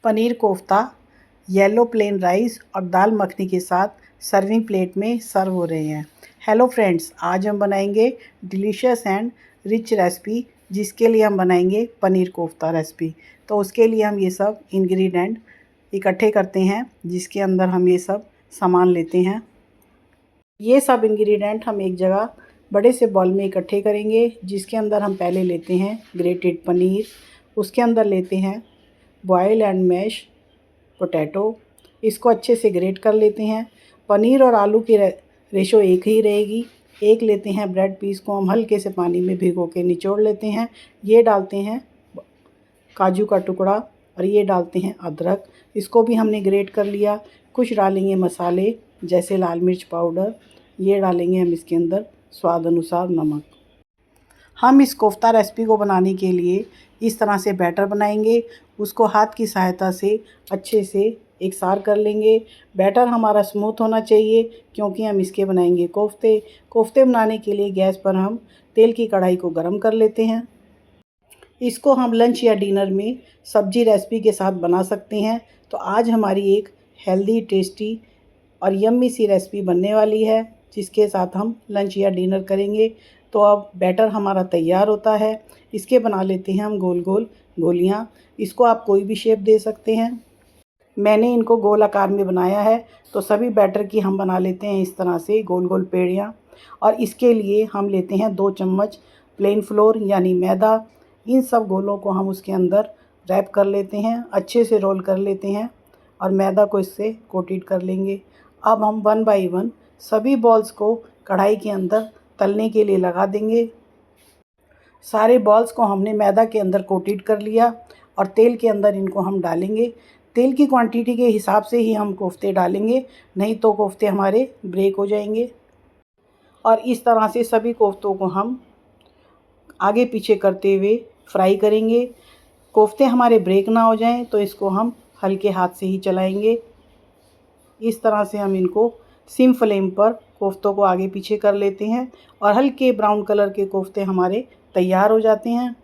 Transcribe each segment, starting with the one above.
Paneer kofta yellow plain rice और दाल मखनी के साथ सर्विंग प्लेट में सर्व हो रहे हैं। हेलो फ्रेंड्स, आज हम बनाएंगे डिलीशियस एंड रिच रेसिपी, जिसके लिए हम बनाएंगे पनीर कोफ्ता रेसिपी। तो उसके लिए हम ये सब इंग्रेडिएंट इकट्ठे करते हैं, जिसके अंदर हम ये सब सामान लेते हैं। ये सब इंग्रेडिएंट हम एक जगह बड़े से बॉल में इकट्ठे करेंगे, जिसके अंदर हम पहले लेते हैं ग्रेटेड पनीर, उसके अंदर लेते हैं बॉयल एंड मैश पोटैटो, इसको अच्छे से ग्रेट कर लेते हैं। पनीर और आलू की रेशो एक ही रहेगी। एक लेते हैं ब्रेड पीस को हम हल्के से पानी में भिगो के निचोड़ लेते हैं। ये डालते हैं काजू का टुकड़ा और ये डालते हैं अदरक, इसको भी हमने ग्रेट कर लिया। कुछ डालेंगे मसाले जैसे लाल मिर्च पाउडर, ये डालेंगे हम इसके अंदर स्वाद अनुसार नमक। हम इस कोफ्ता रेसिपी को बनाने के लिए इस तरह से बैटर बनाएंगे, उसको हाथ की सहायता से अच्छे से एकसार कर लेंगे। बैटर हमारा स्मूथ होना चाहिए, क्योंकि हम इसके बनाएंगे कोफ्ते। कोफ्ते बनाने के लिए गैस पर हम तेल की कढ़ाई को गरम कर लेते हैं। इसको हम लंच या डिनर में सब्जी रेसिपी के साथ बना सकते हैं। तो आज हमारी एक हेल्दी, टेस्टी और यम्मी सी रेसिपी बनने वाली है, जिसके साथ हम लंच या डिनर करेंगे। तो अब बैटर हमारा तैयार होता है। इसके बना लेते हैं हम गोल गोल गोलियाँ। इसको आप कोई भी शेप दे सकते हैं। मैंने इनको गोल आकार में बनाया है, तो सभी बैटर की हम बना लेते हैं इस तरह से गोल गोल पेड़ियाँ। और इसके लिए हम लेते हैं 2 चम्मच प्लेन फ्लोर यानी मैदा। इन सब गोलों को हम उसके अंदर रैप कर लेते हैं, अच्छे से रोल कर लेते हैं और मैदा को इससे कोटेड कर लेंगे। अब हम 1 बाय 1 सभी बॉल्स को कढ़ाई के अंदर तलने के लिए लगा देंगे। सारे बॉल्स को हमने मैदा के अंदर कोटेड कर लिया और तेल के अंदर इनको हम डालेंगे। तेल की क्वांटिटी के हिसाब से ही हम कोफ्ते डालेंगे, नहीं तो कोफ्ते हमारे ब्रेक हो जाएंगे। और इस तरह से सभी कोफ्तों को हम आगे पीछे करते हुए फ्राई करेंगे। कोफ्ते हमारे ब्रेक ना हो जाएं, तो इसको हम हल्के हाथ से ही चलाएंगे। इस तरह से हम इनको सिम फ्लेम पर कोफ्तों को आगे पीछे कर लेते हैं और हल्के ब्राउन कलर के कोफ्ते हमारे तैयार हो जाते हैं।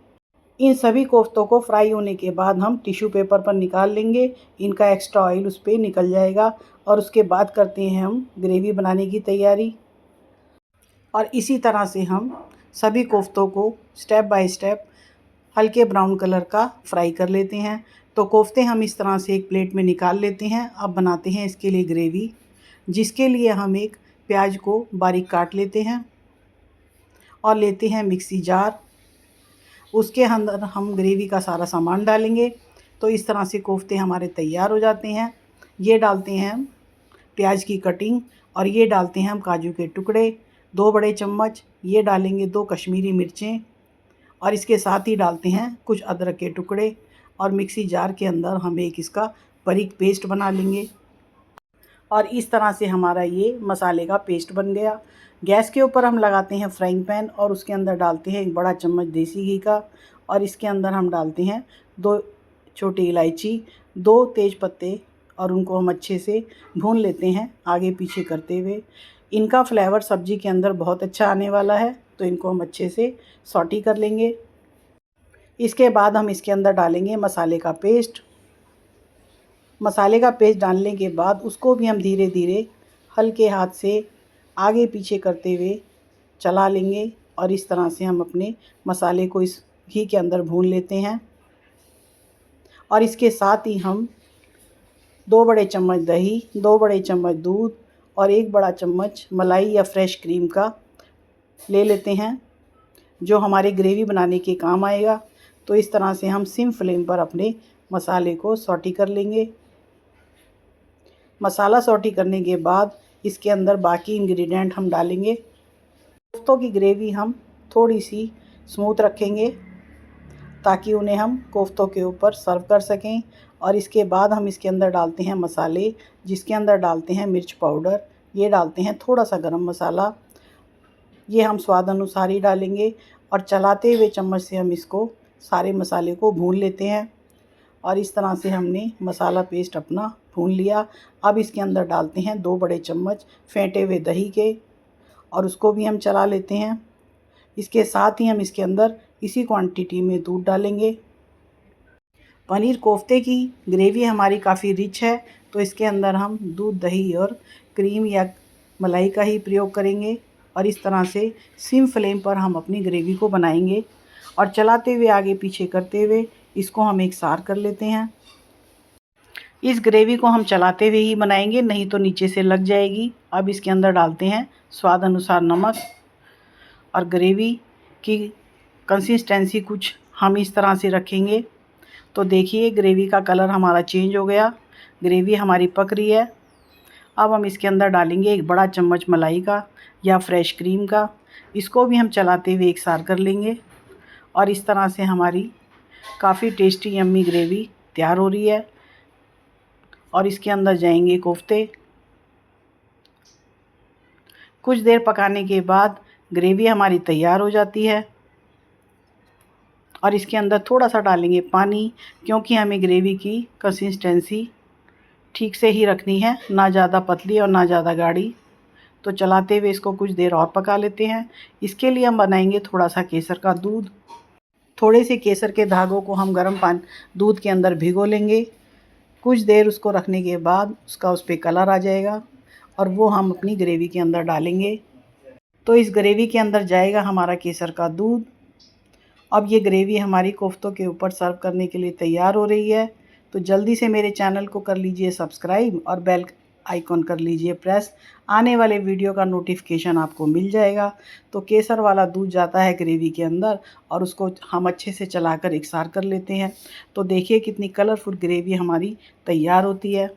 इन सभी कोफ्तों को फ्राई होने के बाद हम टिश्यू पेपर पर निकाल लेंगे। इनका एक्स्ट्रा ऑयल उस पर निकल जाएगा और उसके बाद करते हैं हम ग्रेवी बनाने की तैयारी। और इसी तरह से हम सभी कोफ्तों को स्टेप बाय स्टेप हल्के ब्राउन कलर का फ्राई कर लेते हैं। तो कोफ्ते हम इस तरह से एक प्लेट में निकाल लेते हैं। अब बनाते हैं इसके लिए ग्रेवी, जिसके लिए हम एक प्याज को बारीक काट लेते हैं और लेते हैं मिक्सी जार। उसके अंदर हम ग्रेवी का सारा सामान डालेंगे। तो इस तरह से कोफ्ते हमारे तैयार हो जाते हैं। ये डालते हैं हम प्याज की कटिंग और ये डालते हैं हम काजू के टुकड़े 2 बड़े चम्मच। ये डालेंगे 2 कश्मीरी मिर्चें और इसके साथ ही डालते हैं कुछ अदरक के टुकड़े और मिक्सी जार के अंदर हम एक इसका बारीक पेस्ट बना लेंगे। और इस तरह से हमारा ये मसाले का पेस्ट बन गया। गैस के ऊपर हम लगाते हैं फ्राइंग पैन और उसके अंदर डालते हैं 1 बड़ा चम्मच देसी घी का और इसके अंदर हम डालते हैं 2 छोटी इलायची, 2 तेज पत्ते और उनको हम अच्छे से भून लेते हैं आगे पीछे करते हुए। इनका फ्लेवर सब्ज़ी के अंदर बहुत अच्छा आने वाला है, तो इनको हम अच्छे से सॉटी कर लेंगे। इसके बाद हम इसके अंदर डालेंगे मसाले का पेस्ट। मसाले का पेस्ट डालने के बाद उसको भी हम धीरे धीरे हल्के हाथ से आगे पीछे करते हुए चला लेंगे और इस तरह से हम अपने मसाले को इस घी के अंदर भून लेते हैं। और इसके साथ ही हम 2 बड़े चम्मच दही, 2 बड़े चम्मच दूध और 1 बड़ा चम्मच मलाई या फ्रेश क्रीम का ले लेते हैं, जो हमारे ग्रेवी बनाने के काम आएगा। तो इस तरह से हम सिम फ्लेम पर अपने मसाले को सॉटी कर लेंगे। मसाला सॉटी करने के बाद इसके अंदर बाकी इंग्रेडिएंट हम डालेंगे। कोफ्तों की ग्रेवी हम थोड़ी सी स्मूथ रखेंगे, ताकि उन्हें हम कोफ्तों के ऊपर सर्व कर सकें। और इसके बाद हम इसके अंदर डालते हैं मसाले, जिसके अंदर डालते हैं मिर्च पाउडर, ये डालते हैं थोड़ा सा गरम मसाला, ये हम स्वाद अनुसार ही डालेंगे। और चलाते हुए चम्मच से हम इसको सारे मसाले को भून लेते हैं। और इस तरह से हमने मसाला पेस्ट अपना भून लिया। अब इसके अंदर डालते हैं 2 बड़े चम्मच फेंटे हुए दही के और उसको भी हम चला लेते हैं। इसके साथ ही हम इसके अंदर इसी क्वांटिटी में दूध डालेंगे पनीर कोफ्ते की ग्रेवी हमारी काफ़ी रिच है, तो इसके अंदर हम दूध, दही और क्रीम या मलाई का ही प्रयोग करेंगे और इस तरह से सिम फ्लेम पर हम अपनी ग्रेवी को बनाएंगे और चलाते हुए आगे पीछे करते हुए इसको हम एक सार कर लेते हैं। इस ग्रेवी को हम चलाते हुए ही बनाएंगे, नहीं तो नीचे से लग जाएगी। अब इसके अंदर डालते हैं स्वाद अनुसार नमक और ग्रेवी की कंसिस्टेंसी कुछ हम इस तरह से रखेंगे। तो देखिए ग्रेवी का कलर हमारा चेंज हो गया, ग्रेवी हमारी पक रही है। अब हम इसके अंदर डालेंगे 1 बड़ा चम्मच मलाई का या फ्रेश क्रीम का। इसको भी हम चलाते हुए एक सार कर लेंगे और इस तरह से हमारी काफ़ी टेस्टी यम्मी ग्रेवी तैयार हो रही है। और इसके अंदर जाएंगे कोफ्ते। कुछ देर पकाने के बाद ग्रेवी हमारी तैयार हो जाती है और इसके अंदर थोड़ा सा डालेंगे पानी, क्योंकि हमें ग्रेवी की कंसिस्टेंसी ठीक से ही रखनी है, ना ज़्यादा पतली और ना ज़्यादा गाढ़ी। तो चलाते हुए इसको कुछ देर और पका लेते हैं। इसके लिए हम बनाएंगे थोड़ा सा केसर का दूध। थोड़े से केसर के धागों को हम गर्म पानी दूध के अंदर भिगो लेंगे। कुछ देर उसको रखने के बाद उसका उस पर कलर आ जाएगा और वो हम अपनी ग्रेवी के अंदर डालेंगे। तो इस ग्रेवी के अंदर जाएगा हमारा केसर का दूध। अब ये ग्रेवी हमारी कोफ्तों के ऊपर सर्व करने के लिए तैयार हो रही है। तो जल्दी से मेरे चैनल को कर लीजिए सब्सक्राइब और बेल आइकॉन कर लीजिए प्रेस। आने वाले वीडियो का नोटिफिकेशन आपको मिल जाएगा। तो केसर वाला दूध जाता है ग्रेवी के अंदर और उसको हम अच्छे से चलाकर एकसार कर लेते हैं। तो देखिए कितनी कलरफुल ग्रेवी हमारी तैयार होती है।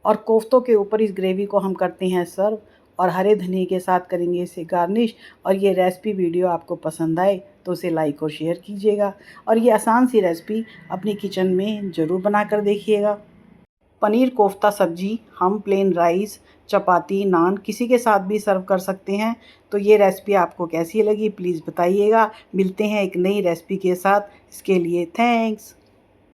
और कोफ्तों के ऊपर इस ग्रेवी को हम करते हैं सर्व और हरे धनिए के साथ करेंगे इसे गार्निश। और ये रेसिपी वीडियो आपको पसंद आए तो उसे लाइक और शेयर कीजिएगा और ये आसान सी रेसिपी अपनी किचन में ज़रूर बना कर देखिएगा। पनीर कोफ्ता सब्जी हम प्लेन राइस, चपाती, नान किसी के साथ भी सर्व कर सकते हैं। तो ये रेसिपी आपको कैसी लगी प्लीज़ बताइएगा। मिलते हैं एक नई रेसिपी के साथ, इसके लिए थैंक्स।